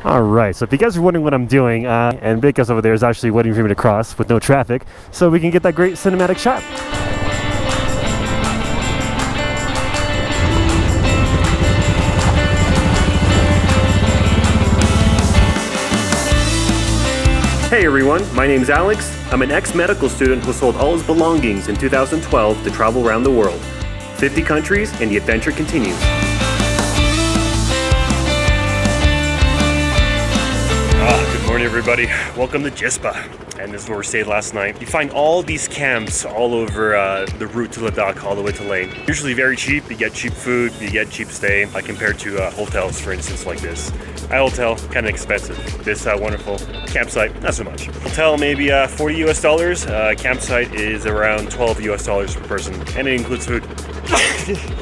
Alright, so if you guys are wondering what I'm doing, and Vikas over there is actually waiting for me to cross with no traffic, so we can get that great cinematic shot. Hey everyone, my name's Alex. I'm an ex-medical student who sold all his belongings in 2012 to travel around the world. 50 countries, and the adventure continues. Good morning everybody. Welcome to Jispa. And this is where we stayed last night. You find all these camps all over the route to Ladakh, all the way to Leh. Usually very cheap. You get cheap food, you get cheap stay, compared to hotels, for instance, like this. A hotel, kind of expensive. This wonderful campsite, not so much. Hotel, maybe $40 US. Campsite is around $12 US per person, and it includes food.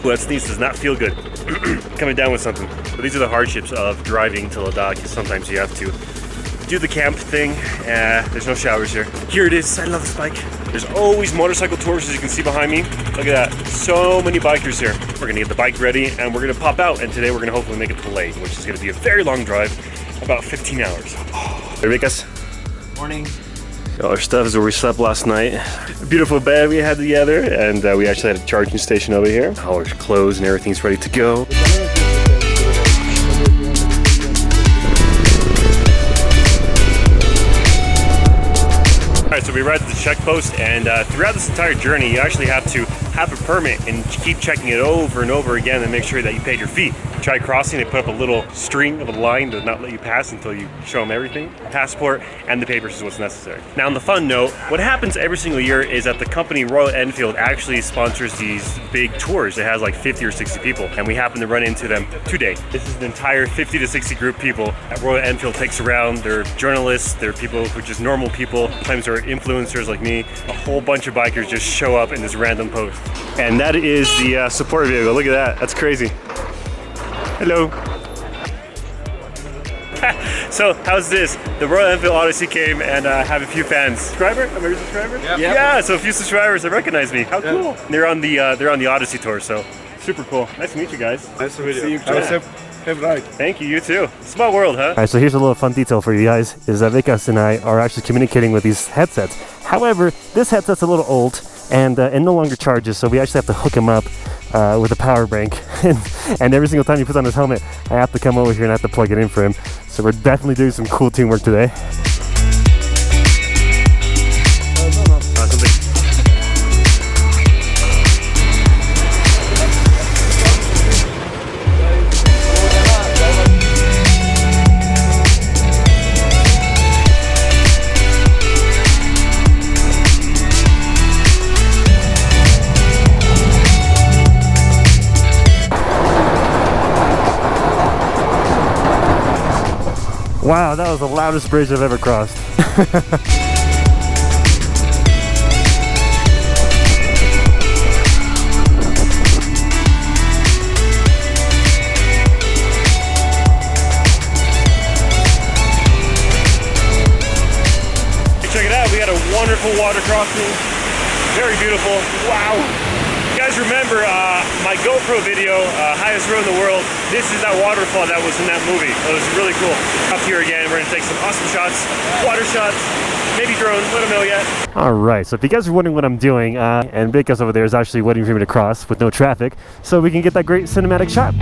Well, that sneeze does not feel good. Coming down with something. But these are the hardships of driving to Ladakh. Sometimes you have to do the camp thing. There's no showers here. Here it is. I love this bike. There's always motorcycle tours, as you can see behind me. Look at that. So many bikers here. We're gonna get the bike ready and we're gonna pop out, and today we're gonna hopefully make it to Leh, which is gonna be a very long drive, about 15 hours. Hey, Vikas. Morning. All our stuff is where we slept last night. A beautiful bed we had together, and we actually had a charging station over here. All our clothes and everything's ready to go. Alright, so we arrived at the check post, and throughout this entire journey, you actually have to have a permit and keep checking it over and over again and make sure that you paid your fee. Try crossing, they put up a little string of a line to not let you pass until you show them everything. Passport and the papers is what's necessary. Now, on the fun note, what happens every single year is that the company Royal Enfield actually sponsors these big tours. It has like 50 or 60 people, and we happen to run into them today. This is an entire 50 to 60 group people that Royal Enfield takes around. They're journalists, they're people who are just normal people, sometimes they're influencers like me. A whole bunch of bikers just show up in this random post. And that is the support vehicle. Look at that, that's crazy. Hello. So, how's this? The Royal Enfield Odyssey came and have a few fans. Subscriber? Am I a subscriber? Yep. Yeah, so a few subscribers that recognize me. How cool. They're on the Odyssey tour, so super cool. Nice to meet you guys. Nice to meet you. Have a ride. Thank you, you too. Small world, huh? Alright, so here's a little fun detail for you guys, is that Vikas and I are actually communicating with these headsets. However, this headset's a little old and no longer charges, so we actually have to hook him up with a power bank. and every single time he puts on his helmet, I have to come over here and I have to plug it in for him. So we're definitely doing some cool teamwork today. Wow, that was the loudest bridge I've ever crossed. Check it out, we had a wonderful water crossing. Very beautiful. Wow. You guys remember my GoPro video, highest road in the world? This is that waterfall that was in that movie. It was really cool. Up here again, we're gonna take some awesome shots, water shots, maybe drone, let them know yet. Alright, so if you guys are wondering what I'm doing, and Vikas over there is actually waiting for me to cross with no traffic, so we can get that great cinematic shot.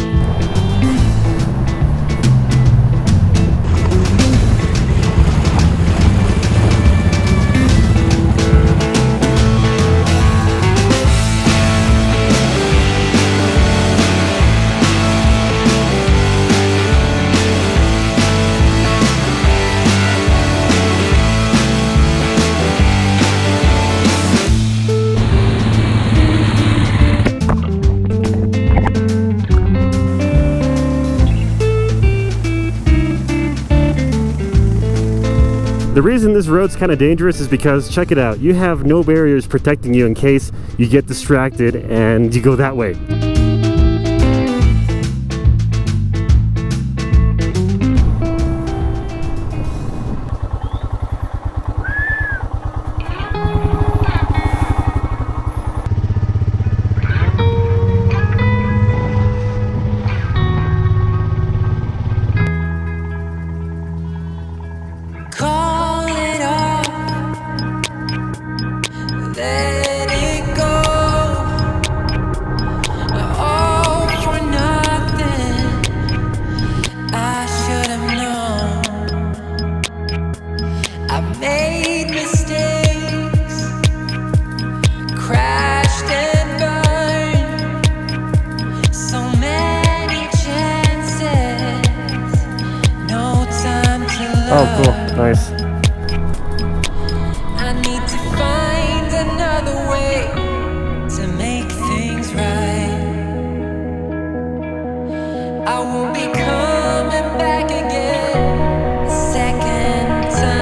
The reason this road's kind of dangerous is because, check it out, you have no barriers protecting you in case you get distracted and you go that way. Oh, cool. Nice. I need to find another way to make things right. I won't be coming back again a second time.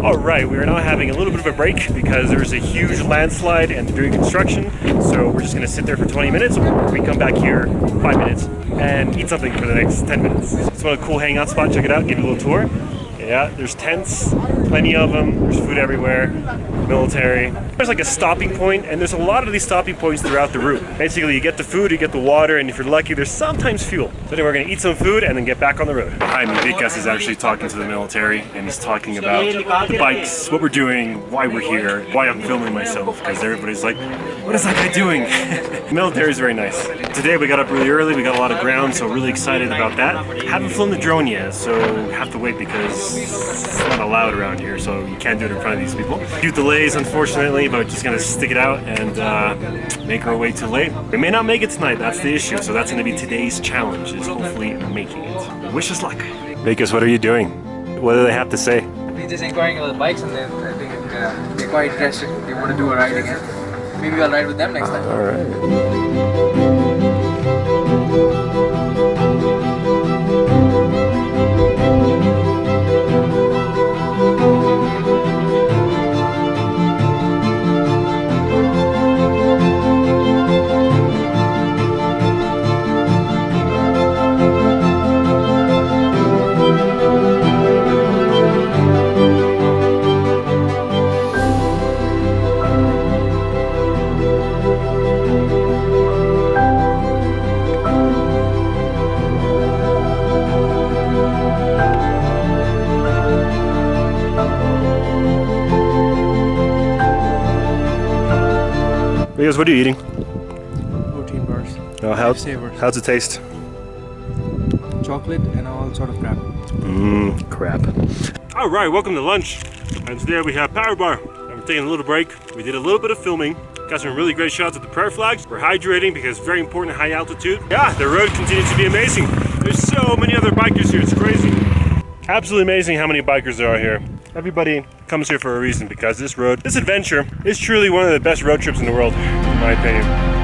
Alright, we are now having a little bit of a break because there's a huge landslide and they're doing construction. So we're just going to sit there for 20 minutes. We come back here 5 minutes and eat something for the next 10 minutes. It's one of a cool hangout spot. Check it out, give you a little tour. Yeah, there's tents, plenty of them. There's food everywhere, military. There's like a stopping point, and there's a lot of these stopping points throughout the route. Basically, you get the food, you get the water, and if you're lucky, there's sometimes fuel. So anyway, we're gonna eat some food and then get back on the road. Behind me, Vikas is actually talking to the military, and he's talking about the bikes, what we're doing, why we're here, why I'm filming myself, because everybody's like, what is that guy doing? The military is very nice. Today we got up really early, we got a lot of ground, so really excited about that. Haven't flown the drone yet, so have to wait because it's not allowed around here, so you can't do it in front of these people. A few delays, unfortunately, but just gonna stick it out and make our way to late. We may not make it tonight, that's the issue, so that's gonna be today's challenge, is hopefully making it. Wish us luck. Vikas, what are you doing? What do they have to say? We're just inquiring about the bikes, and then I think they're quite interested. They want to do a ride again. Maybe I'll ride with them next time. Alright. Vikas, what are you eating? Protein bars. Oh, how's it taste? Chocolate and all sort of crap. Crap. All right, welcome to lunch. And today we have Power Bar. And we're taking a little break. We did a little bit of filming. Got some really great shots of the prayer flags. We're hydrating because it's very important at high altitude. Yeah, the road continues to be amazing. There's so many other bikers here, it's crazy. Absolutely amazing how many bikers there are here. Everybody comes here for a reason because this road, this adventure is truly one of the best road trips in the world, in my opinion.